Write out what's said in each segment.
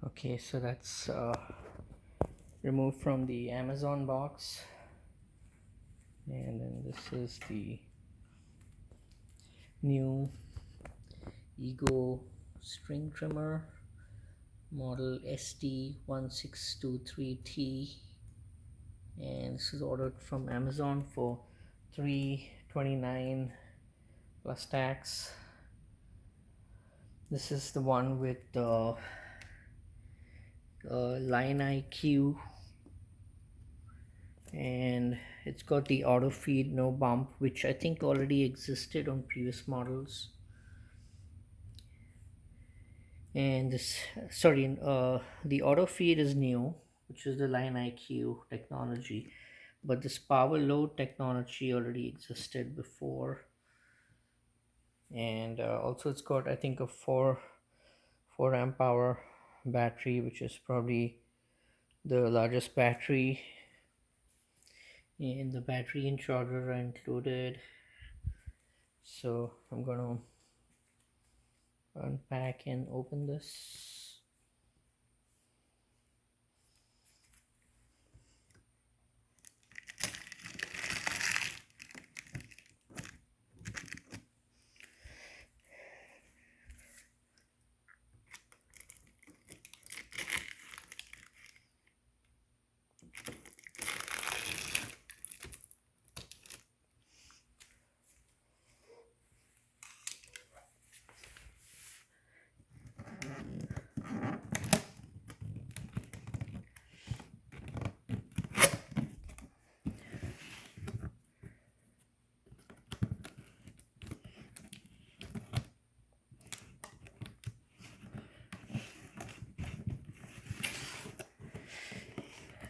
Okay, so that's removed from the Amazon box, and then this is the new Ego string trimmer model ST1623T, and this is ordered from Amazon for $329 plus tax. This is the one with the line IQ, and it's got the auto feed no bump, which I think already existed on previous models. And this, sorry, the auto feed is new, which is the line IQ technology, but this power load technology already existed before. And also it's got, I think, a 4 amp hour battery, which is probably the largest battery, and the battery and charger are included. So I'm gonna unpack and open this.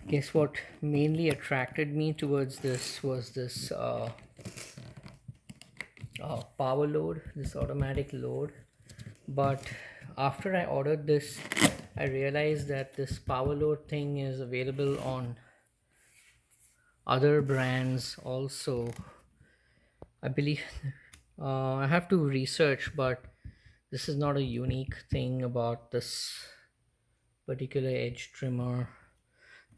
Guess what mainly attracted me towards this was this power load, this automatic load. But after I ordered this, I realized that this power load thing is available on other brands also, I believe. I have to research, but this is not a unique thing about this particular edge trimmer.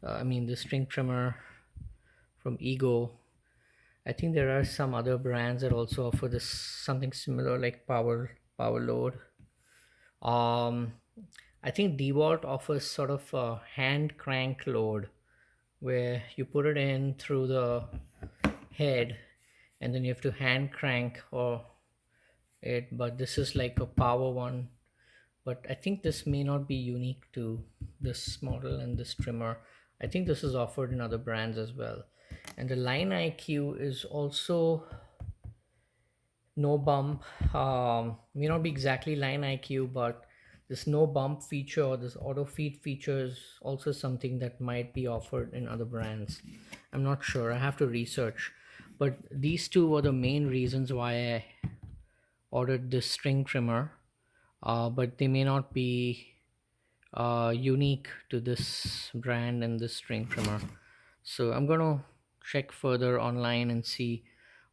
I mean the string trimmer from Ego. I think there are some other brands that also offer this something similar, like power load. um I think DeWalt offers sort of a hand crank load, where you put it in through the head and then you have to hand crank or it, but this is like a power one. But I think this may not be unique to this model and this trimmer. I think this is offered in other brands as well. And the line IQ is also no bump. May not be exactly line IQ, but this no bump feature or this auto feed feature is also something that might be offered in other brands. I'm not sure, I have to research, but these two were the main reasons why I ordered this string trimmer. But they may not be unique to this brand and this string trimmer. So I'm gonna check further online and see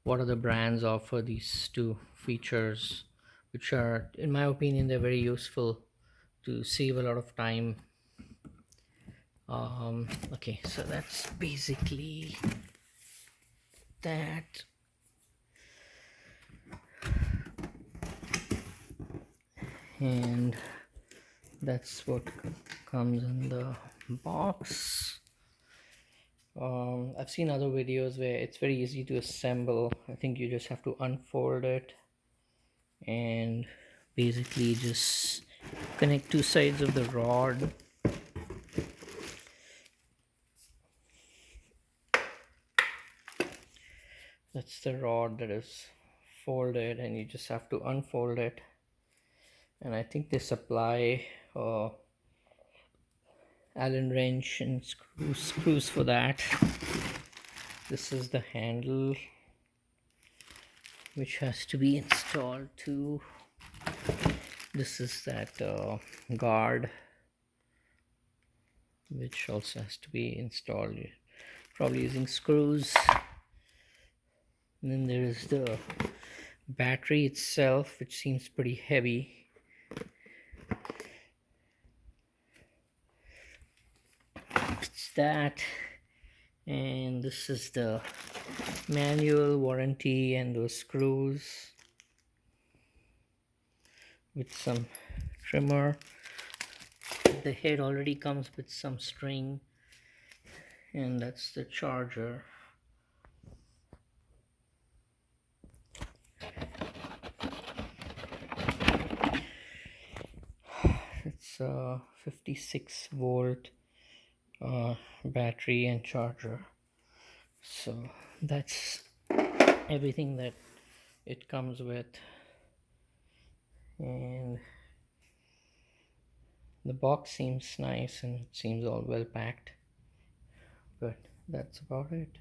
what other brands offer these two features, which are, in my opinion, they're very useful to save a lot of time. Okay, so that's basically that. And that's what comes in the box. I've seen other videos where it's very easy to assemble. I think you just have to unfold it and basically just connect two sides of the rod. That's the rod that is folded, and you just have to unfold it. And I think they supply Allen wrench and screws for that. This is the handle, which has to be installed too. This is that guard, which also has to be installed, probably using screws. And then there is the battery itself, which seems pretty heavy. It's that, and this is the manual warranty and those screws with some trimmer. The head already comes with some string, and that's the charger. It's a 56 volt battery and charger. So that's everything that it comes with, and the box seems nice and it seems all well packed, but that's about it.